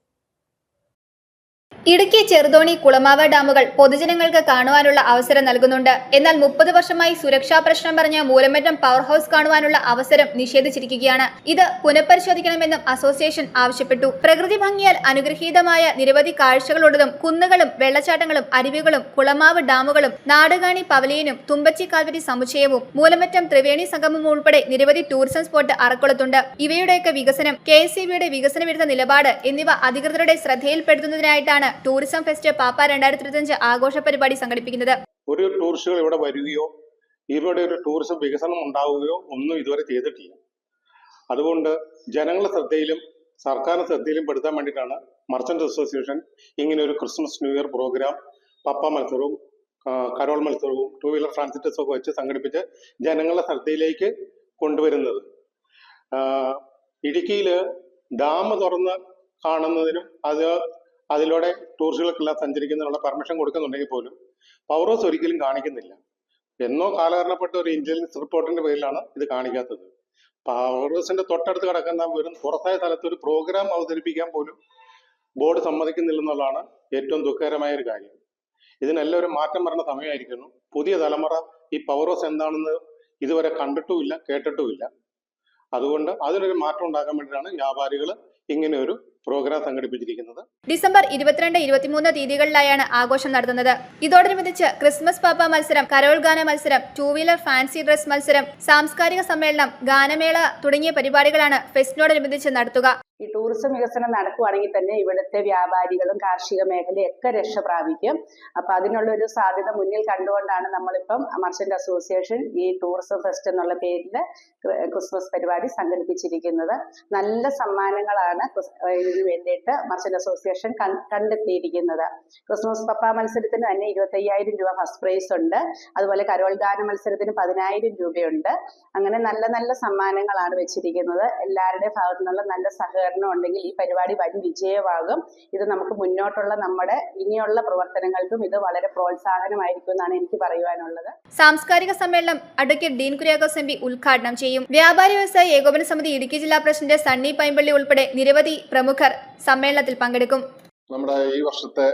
ഇടുക്കി ചെറുതോണി കുളമാവ് ഡാമുകൾ പൊതുജനങ്ങൾക്ക് കാണുവാനുള്ള അവസരം നൽകുന്നുണ്ട്. എന്നാൽ 30 വർഷമായി സുരക്ഷാ പ്രശ്നം പറഞ്ഞ മൂലമറ്റം പവർ ഹൗസ് കാണുവാനുള്ള അവസരം നിഷേധിച്ചിരിക്കുകയാണ്. ഇത് പുനഃപരിശോധിക്കണമെന്നും അസോസിയേഷൻ ആവശ്യപ്പെട്ടു. പ്രകൃതി ഭംഗിയാൽ അനുഗ്രഹീതമായ നിരവധി കാഴ്ചകളുള്ളതും കുന്നുകളും വെള്ളച്ചാട്ടങ്ങളും അരുവികളും കുളമാവ് ഡാമുകളും നാടുകാണി പവലിയനും തുമ്പച്ചി കാൽവരി സമുച്ചയവും മൂലമറ്റം ത്രിവേണി സംഗമവും ഉൾപ്പെടെ നിരവധി ടൂറിസം സ്പോട്ട് അറക്കുളത്തുണ്ട്. ഇവയുടെയൊക്കെ വികസനം, KSCBയുടെ വികസന വിരുദ്ധ നിലപാട് എന്നിവ അധികൃതരുടെ ശ്രദ്ധയിൽപ്പെടുത്തുന്നതിനായിട്ടാണ് ടൂറിസം ഫെസ്റ്റ് പാപ്പ 2025 ആഘോഷ പരിപാടി സംഘടിപ്പിക്കുന്നത്. ഒരു ടൂറിസ്റ്റുകൾ ഇവിടെ വരികയോ ഇവിടെ ഒരു ടൂറിസം വികസനം ഉണ്ടാവുകയോ ഒന്നും ഇതുവരെ ചെയ്തിട്ടില്ല. അതുകൊണ്ട് ജനങ്ങളുടെ ശ്രദ്ധയിലും സർക്കാരിന്റെ ശ്രദ്ധയിലും പെടുത്താൻ വേണ്ടിയിട്ടാണ് മർച്ചന്റ് അസോസിയേഷൻ ഇങ്ങനെ ഒരു ക്രിസ്മസ് ന്യൂ ഇയർ പ്രോഗ്രാം പപ്പ മത്സരവും കരോൾ മത്സരവും 2 വീലർ ട്രാൻസിറ്റസും ഒക്കെ വെച്ച് സംഘടിപ്പിച്ച് ജനങ്ങളുടെ ശ്രദ്ധയിലേക്ക് കൊണ്ടുവരുന്നത്. ഇടുക്കിയിൽ ഡാം തുറന്ന് കാണുന്നതിനും അതിലൂടെ ടൂറിസ്റ്റുകൾക്കെല്ലാം സഞ്ചരിക്കുന്നതിനുള്ള പെർമിഷൻ കൊടുക്കുന്നുണ്ടെങ്കിൽ പോലും പവർ ഹൗസ് ഒരിക്കലും കാണിക്കുന്നില്ല. എന്നോ കാലഹരണപ്പെട്ട ഒരു ഇന്റലിജൻസ് റിപ്പോർട്ടിന്റെ പേരിലാണ് ഇത് കാണിക്കാത്തത്. പവർ ഹൗസിന്റെ തൊട്ടടുത്ത് കിടക്കുന്ന വെറും പുറത്തായ സ്ഥലത്ത് ഒരു പ്രോഗ്രാം അവതരിപ്പിക്കാൻ പോലും ബോർഡ് സമ്മതിക്കുന്നില്ലെന്നുള്ളതാണ് ഏറ്റവും ദുഃഖകരമായ ഒരു കാര്യം. ഇതിനെല്ലാം ഒരു മാറ്റം വരേണ്ട സമയമായിരിക്കുന്നു. പുതിയ തലമുറ ഈ പവർ ഹൗസ് എന്താണെന്ന് ഇതുവരെ കണ്ടിട്ടുമില്ല, കേട്ടിട്ടുമില്ല. അതുകൊണ്ട് അതിനൊരു മാറ്റം ഉണ്ടാക്കാൻ വേണ്ടിയിട്ടാണ് വ്യാപാരികൾ ഇങ്ങനെ ഒരു പ്രോഗ്രാം സംഘടിപ്പിച്ചിരിക്കുന്നത്. ഡിസംബർ 22-23 തീയതികളിലായാണ് ആഘോഷം നടത്തുന്നത്. ഇതോടനുബന്ധിച്ച് ക്രിസ്മസ് പാപ്പ മത്സരം, കരോൾ ഗാന മത്സരം, 2 വീലർ ഫാൻസി ഡ്രസ് മത്സരം, സാംസ്കാരിക സമ്മേളനം, ഗാനമേള തുടങ്ങിയ പരിപാടികളാണ് ഫെസ്റ്റിനോടനുബന്ധിച്ച് നടത്തുക. ഈ ടൂറിസം വികസനം നടക്കുകയാണെങ്കിൽ തന്നെ ഇവിടുത്തെ വ്യാപാരികളും കാർഷിക മേഖലയൊക്കെ രക്ഷ പ്രാപിക്കും. അപ്പൊ അതിനുള്ള ഒരു സാധ്യത മുന്നിൽ കണ്ടുകൊണ്ടാണ് നമ്മളിപ്പം മർച്ചന്റ് അസോസിയേഷൻ ഈ ടൂറിസം ഫെസ്റ്റ് എന്നുള്ള പേരിൽ ക്രിസ്മസ് പരിപാടി സംഘടിപ്പിച്ചിരിക്കുന്നത്. നല്ല സമ്മാനങ്ങളാണ് ഇതിനു വേണ്ടിയിട്ട് മർച്ചന്റ് അസോസിയേഷൻ കണ്ടെത്തിയിരിക്കുന്നത്. ക്രിസ്മസ് പപ്പ മത്സരത്തിന് തന്നെ 25,000 രൂപ ഫസ്റ്റ് പ്രൈസ് ഉണ്ട്. അതുപോലെ കരോൾ ഗാന മത്സരത്തിന് 10,000 രൂപയുണ്ട്. അങ്ങനെ നല്ല നല്ല സമ്മാനങ്ങളാണ് വെച്ചിരിക്കുന്നത്. എല്ലാവരുടെയും ഭാഗത്തു നിന്നുള്ള നല്ല സഹകരണം ഉണ്ടെങ്കിൽ ഈ പരിപാടി വൻ വിജയമാകും. ഇത് നമുക്ക് മുന്നോട്ടുള്ള നമ്മുടെ ഇനിയുള്ള പ്രവർത്തനങ്ങൾക്കും ഇത് വളരെ പ്രോത്സാഹനമായിരിക്കും എന്നാണ് എനിക്ക് പറയുവാനുള്ളത്. സാംസ്കാരിക സമ്മേളനം അഡ്വക്കേറ്റ് ഡീൻ കുര്യാക്കോസ് MP ഉദ്ഘാടനം ചെയ്യും. വ്യാപാരി വ്യവസായ ഏകോപന സമിതി ഇടുക്കി ജില്ലാ പ്രസിഡന്റ് സണ്ണി പൈമ്പള്ളി ഉൾപ്പെടെ നിരവധി പ്രമുഖർ സമ്മേളനത്തിൽ പങ്കെടുക്കും. നമ്മുടെ ഈ വർഷത്തെ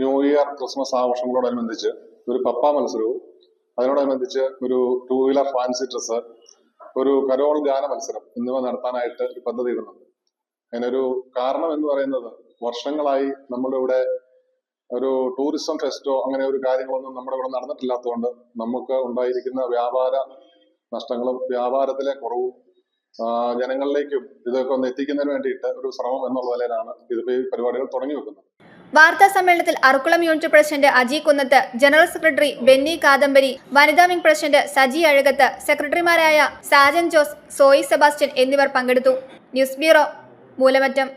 ന്യൂ ഇയർ ക്രിസ്മസ് ആഘോഷങ്ങളോടനുബന്ധിച്ച് ഒരു പപ്പ മത്സരവും അതിനോടനുബന്ധിച്ച് ഒരു 2 വീലർ ഫാൻസി ഡ്രസ്, ഒരു കരോൾ ഗാന മത്സരം എന്നിവ നടത്താനായിട്ട് ഒരു പദ്ധതി ഇടുന്നുണ്ട്. അതിനൊരു കാരണം എന്ന് പറയുന്നത്, വർഷങ്ങളായി നമ്മുടെ ഇവിടെ ഒരു ടൂറിസം ഫെസ്റ്റോ അങ്ങനെ ഒരു കാര്യങ്ങളൊന്നും നമ്മുടെ ഇവിടെ നടന്നിട്ടില്ലാത്തതുകൊണ്ട് നമുക്ക് ഉണ്ടായിരിക്കുന്ന വ്യാപാര നഷ്ടങ്ങളും വ്യാപാരത്തിലെ കുറവും ജനങ്ങളിലേക്കും ഇതൊക്കെ ഒന്ന് എത്തിക്കുന്നതിന് വേണ്ടിയിട്ട് ഒരു ശ്രമം എന്നുള്ള നിലയിലാണ് ഇതിപ്പോ ഈ പരിപാടികൾ തുടങ്ങി വെക്കുന്നത്. വാർത്താ സമ്മേളനത്തിൽ അറുക്കുളം യൂണിറ്റ് പ്രസിഡന്റ് അജി കുന്നത്ത്, ജനറൽ സെക്രട്ടറി ബെന്നി കാദംബരി, വനിതാ വിംഗ് പ്രസിഡന്റ് സജി അഴകത്ത്, സെക്രട്ടറിമാരായ സാജൻ ജോസ്, സോയി സെബാസ്റ്റ്യൻ എന്നിവർ പങ്കെടുത്തു. News bureau, Moolamattam.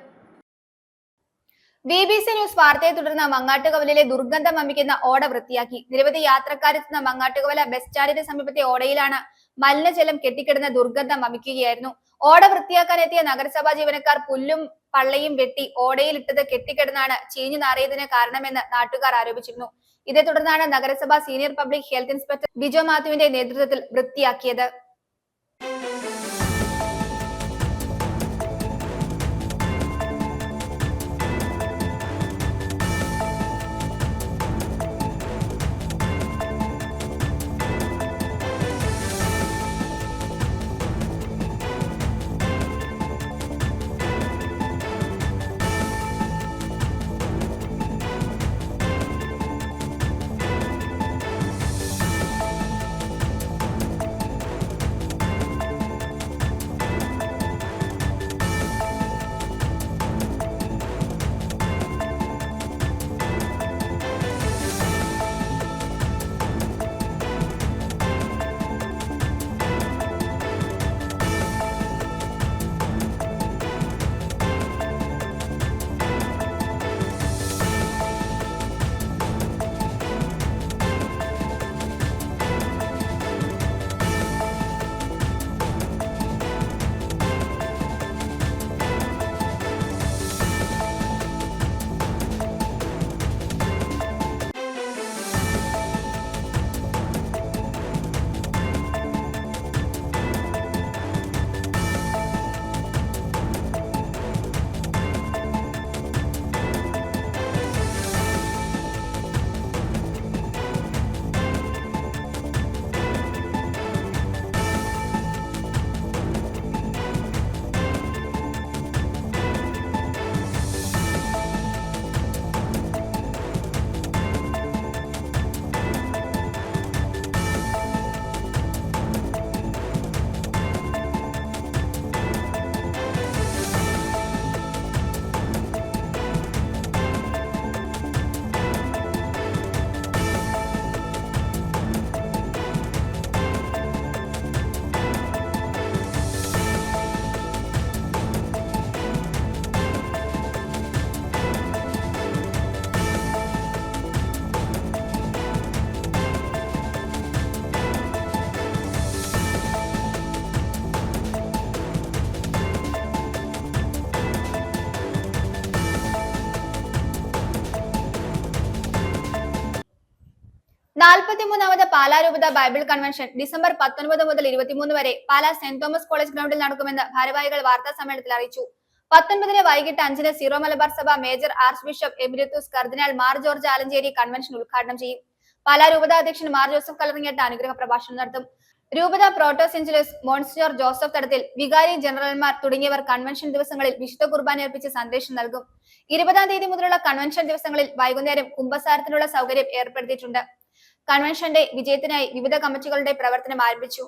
BBC news വാർത്തയെ തുടർന്ന് മങ്ങാട്ടുകവലിലെ ദുർഗന്ധം വമിക്കുന്ന ഓട വൃത്തിയാക്കി. നിരവധി യാത്രക്കാരെത്തുന്ന മങ്ങാട്ടുകവല ബസ് സ്റ്റാൻഡിന് സമീപത്തെ ഓടയിലാണ് മലിനജലം കെട്ടിക്കിടന്ന ദുർഗന്ധം വമിക്കുകയായിരുന്നു. ഓട വൃത്തിയാക്കാനെത്തിയ നഗരസഭാ ജീവനക്കാർ പുല്ലും പള്ളയും വെട്ടി ഓടയിൽ ഇട്ടത് കെട്ടിക്കിടന്നാണ് ചീഞ്ഞു നാറിയതിന് കാരണമെന്ന് നാട്ടുകാർ ആരോപിച്ചിരുന്നു. ഇതേ തുടർന്നാണ് നഗരസഭാ senior public health inspector Bijo മാത്യുവിന്റെ നേതൃത്വത്തിൽ വൃത്തിയാക്കിയത്. നാൽപ്പത്തിമൂന്നാമത് പാലാ രൂപത ബൈബിൾ കൺവെൻഷൻ ഡിസംബർ 19 മുതൽ 23 വരെ പാലാ സെന്റ് തോമസ് കോളേജ് ഗ്രൗണ്ടിൽ നടക്കുമെന്ന് ഭാരവാഹികൾ വാർത്താ സമ്മേളനത്തിൽ അറിയിച്ചു. 19 വൈകിട്ട് 5 സീറോ മലബാർ സഭ മേജർ ആർച്ച് ബിഷപ്പ് എമിരിറ്റൂസ് കർദിനാൾ മാർ ജോർജ് ആലഞ്ചേരി കൺവെൻഷൻ ഉദ്ഘാടനം ചെയ്യും. പാലാ രൂപത അധ്യക്ഷൻ മാർ ജോസഫ് കല്ലറിങ്ങേട്ട് അനുഗ്രഹ പ്രഭാഷണം നടത്തും. രൂപത പ്രോട്ടോസിഞ്ചലസ് മോൺസിഞ്ഞോർ ജോസഫ് തടത്തിൽ, വികാരി ജനറൽമാർ തുടങ്ങിയവർ കൺവെൻഷൻ ദിവസങ്ങളിൽ വിശുദ്ധ കുർബാന അർപ്പിച്ച് സന്ദേശം നൽകും. 20-ാം തീയതി മുതലുള്ള കൺവെൻഷൻ ദിവസങ്ങളിൽ വൈകുന്നേരം കുമ്പസാരത്തിനുള്ള സൗകര്യം ഏർപ്പെടുത്തിയിട്ടുണ്ട്. കൺവെൻഷന്റെ വിജയത്തിനായി വിവിധ കമ്മിറ്റികളുടെ പ്രവർത്തനം ആരംഭിച്ചു.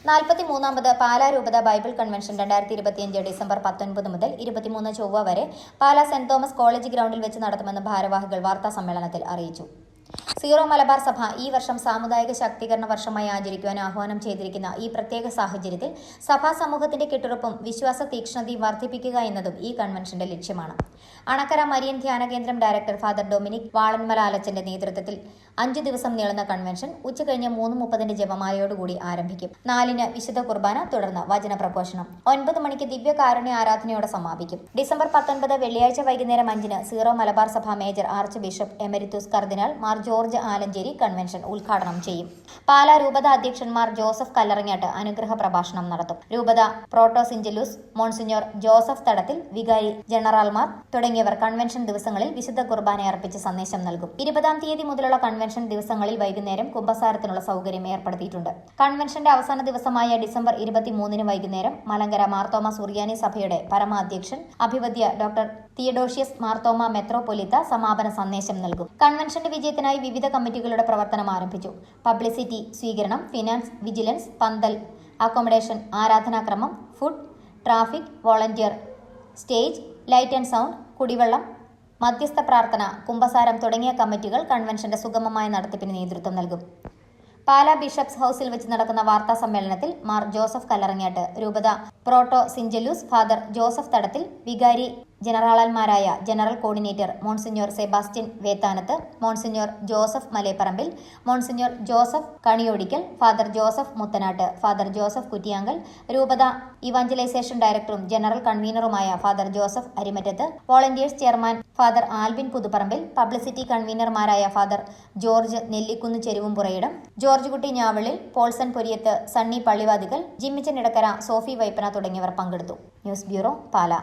43ാമത് പാലാ രൂപത ബൈബിൾ കൺവെൻഷൻ 2025 ഡിസംബർ 19 മുതൽ 23 ചൊവ്വ വരെ പാലാ സെന്റ് തോമസ് കോളേജ് ഗ്രൗണ്ടിൽ വെച്ച് നടത്തുമെന്ന് ഭാരവാഹികൾ വാർത്താ സമ്മേളനത്തിൽ അറിയിച്ചു. സീറോ മലബാർ സഭ ഈ വർഷം സാമുദായിക ശാക്തീകരണ വർഷമായി ആചരിക്കുവാൻ ആഹ്വാനം ചെയ്തിരിക്കുന്ന ഈ പ്രത്യേക സാഹചര്യത്തിൽ സഭാ സമൂഹത്തിന്റെ കെട്ടുറപ്പും വിശ്വാസ തീക്ഷ്ണതയും വർദ്ധിപ്പിക്കുക എന്നതും ഈ കൺവെൻഷന്റെ ലക്ഷ്യമാണ്. അണക്കര മരിയൻ ധ്യാന കേന്ദ്രം ഡയറക്ടർ ഫാദർ ഡൊമിനിക് വാളന്മല ആലച്ചന്റെ നേതൃത്വത്തിൽ 5 ദിവസം നീളുന്ന കൺവെൻഷൻ ഉച്ചകഴിഞ്ഞ് 3:30 ജപമാലയോടുകൂടി ആരംഭിക്കും. 4 വിശുദ്ധ കുർബാന, തുടർന്ന് വചന പ്രഘോഷണം. 9 മണിക്ക് ദിവ്യ കാരുണ്യ ആരാധനയോടെ സമാപിക്കും. ഡിസംബർ 19 വെള്ളിയാഴ്ച വൈകുന്നേരം 5 സീറോ മലബാർ സഭ മേജർ ആർച്ച് ബിഷപ്പ് എമരിറ്റൂസ് കർദിനാൾ മാർ ജോർജ് ആലഞ്ചേരി കൺവെൻഷൻ ഉദ്ഘാടനം ചെയ്യും. പാലാ രൂപത അധ്യക്ഷൻ മാർ ജോസഫ് കല്ലറിങ്ങാട്ട് അനുഗ്രഹ പ്രഭാഷണം നടത്തും. രൂപത പ്രോട്ടോസിഞ്ചലൂസ് മോൺസിഞ്ഞോർ ജോസഫ് തടത്തിൽ, വികാരി ജനറൽമാർ തുടങ്ങിയ തുടങ്ങിയവർ കൺവെൻഷൻ ദിവസങ്ങളിൽ വിശുദ്ധ കുർബാന അർപ്പിച്ച് സന്ദേശം നൽകും. 20-ാം തീയതി മുതലുള്ള കൺവെൻഷൻ ദിവസങ്ങളിൽ വൈകുന്നേരം കുമ്പസാരത്തിനുള്ള സൗകര്യം ഏർപ്പെടുത്തിയിട്ടുണ്ട്. കൺവെൻഷന്റെ അവസാന ദിവസമായ ഡിസംബർ 23-ന് വൈകുന്നേരം മലങ്കര മാർത്തോമ സുറിയാനി സഭയുടെ പരമാധ്യക്ഷൻ അഭിവദ്യ ഡോക്ടർ തിയഡോഷ്യസ് മാർത്തോമ മെത്രോപൊലിത്ത സമാപന സന്ദേശം നൽകും. കൺവെൻഷന്റെ വിജയത്തിനായി വിവിധ കമ്മിറ്റികളുടെ പ്രവർത്തനം ആരംഭിച്ചു. പബ്ലിസിറ്റി, സ്വീകരണം, ഫിനാൻസ്, വിജിലൻസ്, പന്തൽ, അക്കോമഡേഷൻ, ആരാധനാക്രമം, food, traffic, volunteer, stage, light and sound, കുടിവെള്ളം, മധ്യസ്ഥ പ്രാർത്ഥന, കുമ്പസാരം തുടങ്ങിയ കമ്മിറ്റികൾ കൺവെൻഷന്റെ സുഗമമായ നടത്തിപ്പിന് നേതൃത്വം നൽകും. പാലാ ബിഷപ്സ് ഹൌസിൽ വെച്ച് നടക്കുന്ന വാർത്താ സമ്മേളനത്തിൽ മാർ ജോസഫ് കല്ലറങ്ങാട്ട്, രൂപത proto syncellus father Joseph Thadathil, വികാരി ജനറാളന്മാരായ general coordinator monsignor Sebastian Vethanath, monsignor Joseph Malepparambil, monsignor Joseph Kaniyodickal, father Joseph Muthanattu, father Joseph Kuttiyankal, രൂപത ഇവാഞ്ചലൈസേഷൻ ഡയറക്ടറും ജനറൽ കൺവീനറുമായ father Joseph Arimattathu, volunteers chairman father Alvin Puthupparambil, publicity കൺവീനർമാരായ father George Nellikkunnu Cheruvumpurayidam, George Kutty Njavalil, Paulson പൊരിയത്ത്, Sunny Pallivathukkal, Jimmichan Edakkara, Sophy Vaippana തുടങ്ങിയവർ പങ്കെടുത്തു. News bureau, Pala.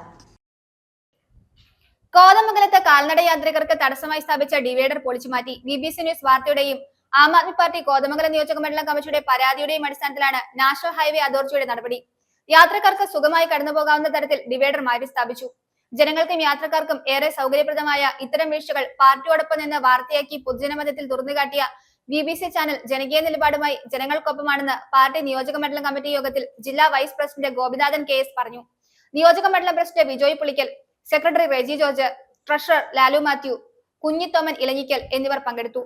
കോതമംഗലത്ത് കാൽനട യാത്രികർക്ക് തടസ്സമായി സ്ഥാപിച്ച divider പൊളിച്ചുമാറ്റി. BBC news വാർത്തയുടെയും Aam Aadmi party Kothamangalam നിയോജക മണ്ഡലം കമ്മിറ്റിയുടെ പരാതിയുടെയും അടിസ്ഥാനത്തിലാണ് നാഷണൽ ഹൈവേ അതോറിറ്റിയുടെ നടപടി. യാത്രക്കാർക്ക് സുഖമായി കടന്നുപോകാവുന്ന തരത്തിൽ ഡിവൈഡർ മാറ്റി സ്ഥാപിച്ചു. ജനങ്ങൾക്കും യാത്രക്കാർക്കും ഏറെ സൗകര്യപ്രദമായ ഇത്തരം വീഴ്ചകൾ പാർട്ടിയോടൊപ്പം നിന്ന് വാർത്തയാക്കി പൊതുജനമധ്യത്തിൽ തുറന്നുകാട്ടിയ BBC ചാനൽ ജനകീയ നിലപാടുമായി ജനങ്ങൾക്കൊപ്പമാണെന്ന് പാർട്ടി നിയോജക മണ്ഡലം കമ്മിറ്റി യോഗത്തിൽ ജില്ലാ വൈസ് പ്രസിഡന്റ് ഗോപിനാഥൻ KS പറഞ്ഞു. നിയോജക മണ്ഡലം president Bijoy Pulickal, secretary Reji George, treasurer Lalu Mathew, Kunjithoman Elanjickal എന്നിവർ പങ്കെടുത്തു.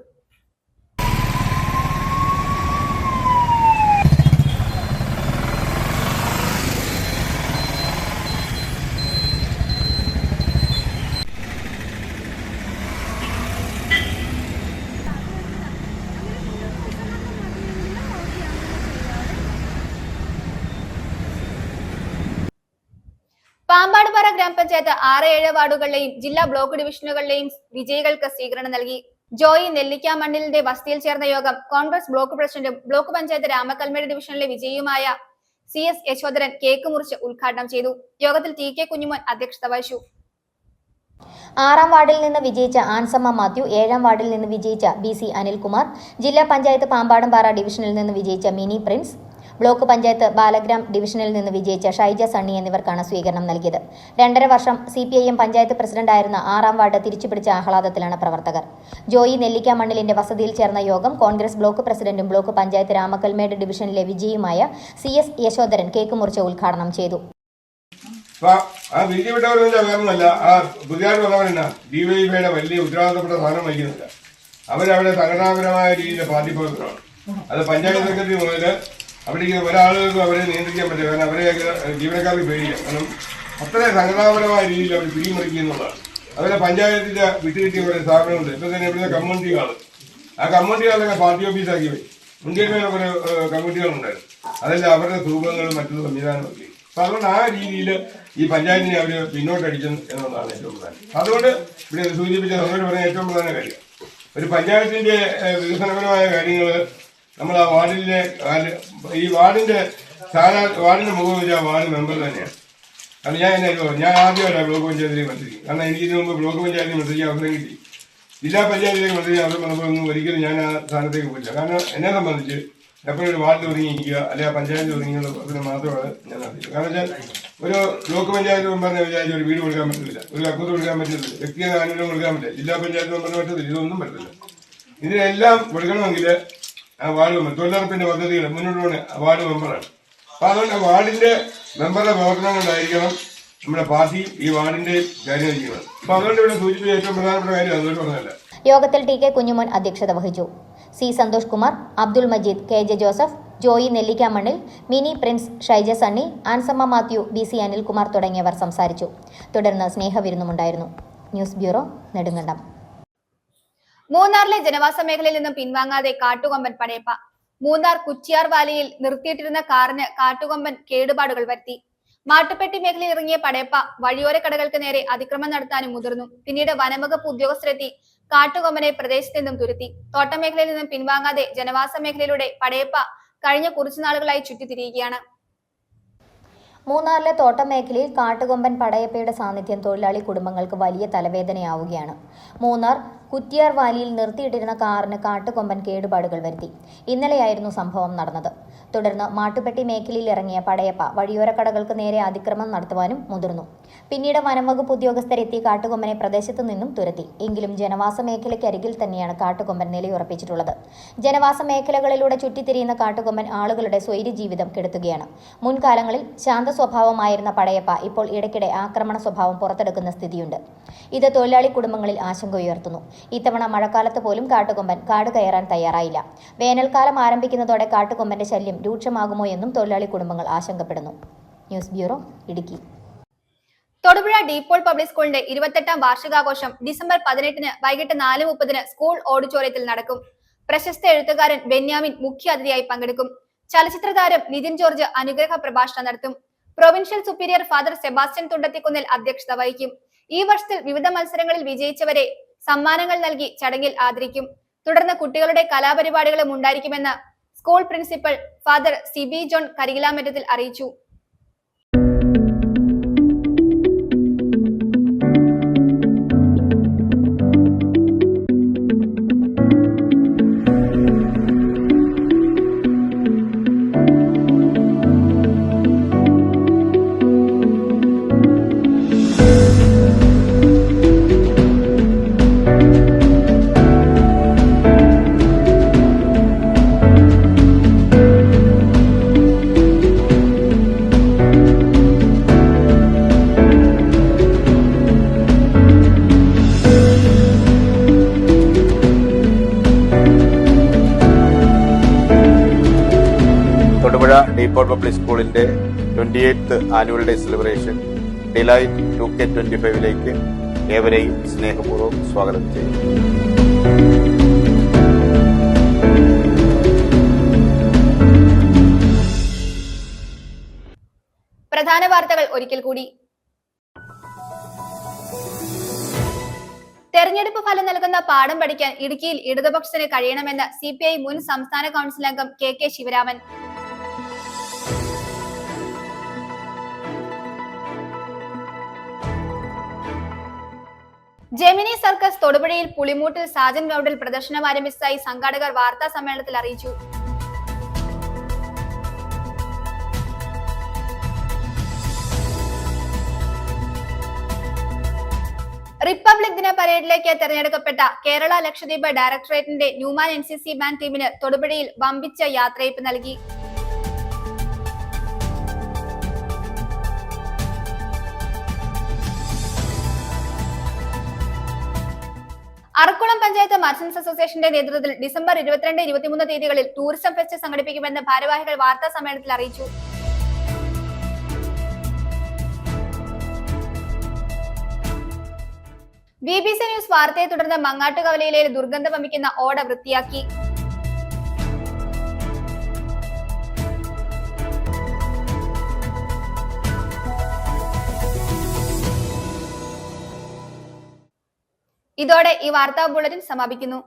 പാമ്പാടുപാറ ഗ്രാമപഞ്ചായത്ത് 6-7 വാർഡുകളിലെയും ജില്ലാ ബ്ലോക്ക് ഡിവിഷനുകളിലെയും വിജയികൾക്ക് സ്വീകരണം നൽകി. ജോയി നെല്ലിക്കാമണ്ണിലിന്റെ വസതിയിൽ ചേർന്ന യോഗം കോൺഗ്രസ് ബ്ലോക്ക് പ്രസിഡന്റും ബ്ലോക്ക് പഞ്ചായത്ത് രാമക്കൽമേട് ഡിവിഷനിലെ വിജയിയുമായ CS യശോധരൻ കേക്ക് മുറിച്ച് ഉദ്ഘാടനം ചെയ്തു. യോഗത്തിൽ TK കുഞ്ഞുമോൻ അധ്യക്ഷത വഹിച്ചു. 6-ാം വാർഡിൽ നിന്ന് വിജയിച്ച ആൻസമ്മ മാത്യു, 7-ാം വാർഡിൽ നിന്ന് വിജയിച്ച BC അനിൽകുമാർ, ജില്ലാ പഞ്ചായത്ത് പാമ്പാടുംപാറ ഡിവിഷനിൽ നിന്ന് വിജയിച്ച mini Prince, block panchayat Balagram ഡിവിഷനിൽ നിന്ന് വിജയിച്ച ഷൈജ സണ്ണി എന്നിവർക്കാണ് സ്വീകരണം നൽകിയത്. 2.5 വർഷം CPIM പഞ്ചായത്ത് പ്രസിഡന്റായിരുന്ന 6-ാം വാർഡ് തിരിച്ചുപിടിച്ച ആഹ്ലാദത്തിലാണ് പ്രവർത്തകർ. ജോയി നെല്ലിക്കാമണ്ണിലിന്റെ വസതിയിൽ ചേർന്ന യോഗം കോൺഗ്രസ് ബ്ലോക്ക് പ്രസിഡന്റും ബ്ലോക്ക് പഞ്ചായത്ത് രാമക്കൽമേട് ഡിവിഷനിലെ വിജയിയുമായ CS യശോധരൻ കേക്ക് മുറിച്ച് ഉദ്ഘാടനം ചെയ്തു. ഡിവൈഎഫ്ഐയുടെ വലിയ ഉത്തരവാദിത്തപ്പെട്ട സ്ഥാനം വഹിക്കുന്നില്ല. അവരവിടെ സംഘടനാപരമായ രീതിയിൽ പാർട്ടി പ്രവർത്തനമാണ്. അത് പഞ്ചായത്ത് സെക്രട്ടറി മുതൽ അവിടെ ഒരാളുകൾക്കും അവരെ നിയന്ത്രിക്കാൻ പറ്റില്ല. കാരണം അവരെ ജീവനക്കാർക്ക് പേടിക്കാം. കാരണം അത്രയും സംഘടനാപരമായ രീതിയിൽ അവർ പിടിമുറിക്കുക എന്നുള്ളതാണ്. അവരെ പഞ്ചായത്തിന്റെ വിട്ടുകിട്ടിയ കുറെ സ്ഥാപനങ്ങളുണ്ട്. ഇപ്പൊ തന്നെ ഇവിടുത്തെ കമ്മ്യൂണിറ്റി ഹാള്, ആ കമ്മ്യൂണിറ്റി ഹാളൊക്കെ പാർട്ടി ഓഫീസാക്കി പോയി. മുൻകൈമേലെ കുറെ കമ്മ്യൂണിറ്റികളുണ്ടായിരുന്നു. അതെല്ലാം അവരുടെ രൂപങ്ങളും മറ്റൊരു സംവിധാനമൊക്കെ. അപ്പൊ അതുകൊണ്ട് ആ രീതിയിൽ ഈ പഞ്ചായത്തിനെ അവർ പിന്നോട്ടടിച്ചു എന്നുള്ളതാണ് ഏറ്റവും പ്രധാനം. അതുകൊണ്ട് ഇവിടെ സൂചിപ്പിച്ച നമ്മളോട് പറഞ്ഞ ഏറ്റവും പ്രധാന കാര്യം, ഒരു പഞ്ചായത്തിന്റെ വികസനപരമായ കാര്യങ്ങൾ നമ്മൾ ആ വാർഡിലെ ഈ വാർഡിന്റെ മുഖം വെച്ചാൽ വാർഡ് മെമ്പർ തന്നെയാണ്. കാരണം ഞാൻ ആദ്യമല്ല ബ്ലോക്ക് പഞ്ചായത്തിലേക്ക് മത്സരിക്കും. കാരണം എനിക്ക് ഇതിനു മുമ്പ് ബ്ലോക്ക് പഞ്ചായത്തിൽ മത്സരിക്കാൻ അവസരം കിട്ടി. ജില്ലാ പഞ്ചായത്തിലേക്ക് മത്സരിക്കാൻ അവസരം വന്നപ്പോഴൊന്നും ഒരിക്കലും ഞാൻ ആ സ്ഥാനത്തേക്ക് പോയില്ല. കാരണം എന്നെ സംബന്ധിച്ച് എപ്പോഴും ഒരു വാർഡിൽ ഒതുങ്ങിയിരിക്കുക, അല്ലെങ്കിൽ ആ പഞ്ചായത്തിൽ ഒതുങ്ങിയുള്ള അതിന് മാത്രമാണ് ഞാൻ നടത്തിയത്. കാരണം വെച്ചാൽ ഒരു ബ്ലോക്ക് പഞ്ചായത്ത് മെമ്പറിനെ വിചാരിച്ച ഒരു വീട് കൊടുക്കാൻ പറ്റില്ല, ഒരു കക്കൂസ് കൊടുക്കാൻ പറ്റില്ല, വ്യക്തിഗത ആനുകൂല്യം കൊടുക്കാൻ പറ്റില്ല, ജില്ലാ പഞ്ചായത്ത് മെമ്പറിന് പറ്റത്തില്ല, ഇതൊന്നും പറ്റില്ല. ഇതിനെല്ലാം കൊടുക്കണമെങ്കിൽ ആ വാർഡ് മെമ്പർ തൊഴിലുറപ്പിന്റെ പദ്ധതികൾ മുന്നോട്ട് പോകുന്ന വാർഡ് മെമ്പറാണ്. അപ്പൊ അതുകൊണ്ട് വാർഡിന്റെ മെമ്പറുടെ പ്രവർത്തനം കൊണ്ടായിരിക്കണം നമ്മുടെ പാർട്ടി ഈ വാർഡിന്റെ കാര്യങ്ങൾ ചെയ്യുന്നത്. അപ്പൊ അതുകൊണ്ട് ഇവിടെ സൂചിപ്പിച്ച ഏറ്റവും പ്രധാനപ്പെട്ട കാര്യം അതുകൊണ്ട് പറഞ്ഞല്ല. യോഗത്തിൽ TK കുഞ്ഞുമോൻ അധ്യക്ഷത വഹിച്ചു. C Santhosh Kumar, Abdul Majeed, KJ Joseph, Joy Nellikkamannil, Mini Prince, Shaija Sunny, Ansamma Mathew, BC Anilkumar തുടങ്ങിയവർ സംസാരിച്ചു. തുടർന്ന് സ്നേഹവിരുന്നുമുണ്ടായിരുന്നു. News bureau, Nedumkandam. മൂന്നാറിലെ ജനവാസ മേഖലയിൽ നിന്നും പിൻവാങ്ങാതെ കാട്ടുകൊമ്പൻ പടയപ്പ. മൂന്നാർ കുറ്റിയാർ വാലിയിൽ നിർത്തിയിട്ടിരുന്ന കാറിന് കാട്ടുകൊമ്പൻ കേടുപാടുകൾ വരുത്തി. മാട്ടുപ്പെട്ടി മേഖലയിൽ ഇറങ്ങിയ പടയപ്പ വഴിയോര കടകൾക്ക് നേരെ അതിക്രമം നടത്താനും മുതിർന്നു. പിന്നീട് വനംവകുപ്പ് ഉദ്യോഗസ്ഥരെത്തി കാട്ടുകൊമ്പനെ പ്രദേശത്ത് നിന്നും തുരത്തി. തോട്ടമേഖലയിൽ നിന്നും പിൻവാങ്ങാതെ ജനവാസ മേഖലയിലൂടെ പടയപ്പ കഴിഞ്ഞ കുറച്ചു നാളുകളായി ചുറ്റിത്തിരിയുകയാണ്. മൂന്നാറിലെ തോട്ടം മേഖലയിൽ കാട്ടുകൊമ്പൻ പടയപ്പയുടെ സാന്നിധ്യം തൊഴിലാളി കുടുംബങ്ങൾക്ക് വലിയ തലവേദനയാവുകയാണ്. മൂന്നാർ കുറ്റിയാർ വാലിയിൽ നിർത്തിയിട്ടിരുന്ന കാറിന് കാട്ടുകൊമ്പൻ കേടുപാടുകൾ വരുത്തി. ഇന്നലെയായിരുന്നു സംഭവം നടന്നത്. തുടർന്ന് മാട്ടുപ്പെട്ടി മേഖലയിൽ ഇറങ്ങിയ പടയപ്പ വഴിയോര കടകൾക്ക് നേരെ അതിക്രമം നടത്തുവാനും മുതിർന്നു. പിന്നീട് വനംവകുപ്പ് ഉദ്യോഗസ്ഥരെത്തി കാട്ടുകൊമ്പനെ പ്രദേശത്തു നിന്നും തുരത്തി. എങ്കിലും ജനവാസ മേഖലയ്ക്കരികിൽ തന്നെയാണ് കാട്ടുകൊമ്പൻ നിലയുറപ്പിച്ചിട്ടുള്ളത്. ജനവാസ മേഖലകളിലൂടെ ചുറ്റിത്തിരിയുന്ന കാട്ടുകൊമ്പൻ ആളുകളുടെ സ്വൈര്യജീവിതം കെടുത്തുകയാണ്. മുൻകാലങ്ങളിൽ ശാന്ത സ്വഭാവമായിരുന്ന പടയപ്പ ഇപ്പോൾ ഇടയ്ക്കിടെ ആക്രമണ സ്വഭാവം പുറത്തെടുക്കുന്ന സ്ഥിതിയുണ്ട്. ഇത് തൊഴിലാളി കുടുംബങ്ങളിൽ ആശങ്ക ഉയർത്തുന്നു. ഇത്തവണ മഴക്കാലത്ത് പോലും കാട്ടുകൊമ്പൻ കാട് കയറാൻ തയ്യാറായില്ല. വേനൽക്കാലം ആരംഭിക്കുന്നതോടെ കാട്ടുകൊമ്പന്റെ ശല്യം രൂക്ഷമാകുമോ എന്നും തൊഴിലാളി കുടുംബങ്ങൾ ആശങ്കപ്പെടുന്നു. News bureau, Idukki. Thodupuzha De Paul public സ്കൂളിന്റെ 28ാം വാർഷികാഘോഷം ഡിസംബർ 18 വൈകിട്ട് 4:30 സ്കൂൾ ഓഡിറ്റോറിയത്തിൽ നടക്കും. പ്രശസ്ത എഴുത്തുകാരൻ ബെന്യാമിൻ മുഖ്യ അതിഥിയായി പങ്കെടുക്കും. ചലച്ചിത്ര താരം നിതിൻ ജോർജ് അനുഗ്രഹ പ്രഭാഷണം നടത്തും. പ്രൊവിൻഷ്യൽ സുപ്പീരിയർ ഫാദർ സെബാസ്റ്റ്യൻ തുണ്ടത്തിക്കുന്നിൽ അധ്യക്ഷത വഹിക്കും. ഈ വർഷത്തിൽ വിവിധ മത്സരങ്ങളിൽ വിജയിച്ചവരെ സമ്മാനങ്ങൾ നൽകി ചടങ്ങിൽ ആദരിക്കും. തുടർന്ന് കുട്ടികളുടെ കലാപരിപാടികളും ഉണ്ടായിരിക്കുമെന്ന് school principal father Sibi John Karikilamattathil അറിയിച്ചു. തൊടുപുഴ ഡീപോൾ പബ്ലിക് സ്കൂളിന്റെ 28th annual day celebration delight 2K25 ഏവരെയും സ്നേഹപൂർവ്വം സ്വാഗതം ചെയ്യുന്നു. പ്രധാന വാർത്തകൾ ഒരിക്കൽ കൂടി. തെരഞ്ഞെടുപ്പ് ഫലം നൽകുന്ന പാഠം പഠിക്കാൻ ഇടുക്കിയിൽ ഇടതുപക്ഷത്തിന് കഴിയണമെന്ന് CPI മുൻ സംസ്ഥാന കൗൺസിൽ അംഗം KK ശിവരാമൻ. ജെമിനി സർക്കസ് തൊടുപുഴയിൽ പുളിമൂട്ടിൽ സാജൻ ഗ്രൗണ്ടിൽ പ്രദർശനം ആരംഭിച്ചതായി സംഘാടകർ വാർത്താ സമ്മേളനത്തിൽ അറിയിച്ചു. റിപ്പബ്ലിക് ദിന പരേഡിലേക്ക് തെരഞ്ഞെടുക്കപ്പെട്ട കേരള ലക്ഷദ്വീപ് ഡയറക്ടറേറ്റിന്റെ ന്യൂമാൻ NCC ബാൻഡ് ടീമിന് തൊടുപുഴയിൽ വമ്പിച്ച യാത്രയയപ്പ് നൽകി. അറക്കുളം പഞ്ചായത്ത് മർച്ചന്റ്സ് അസോസിയേഷന്റെ നേതൃത്വത്തിൽ ഡിസംബർ 22, 23 തീയതികളിൽ ടൂറിസം ഫെസ്റ്റ് സംഘടിപ്പിക്കുമെന്ന് ഭാരവാഹികൾ വാർത്താ സമ്മേളനത്തിൽ അറിയിച്ചു. BBC ന്യൂസ് വാർത്തയെ തുടർന്ന് മങ്ങാട്ടുകവലയിലെ ദുർഗന്ധം വമിക്കുന്ന ഓട വൃത്തിയാക്കി. ഇതോടെ ഈ വാർത്താ ബുള്ളറ്റിൻ സമാപിക്കുന്നു.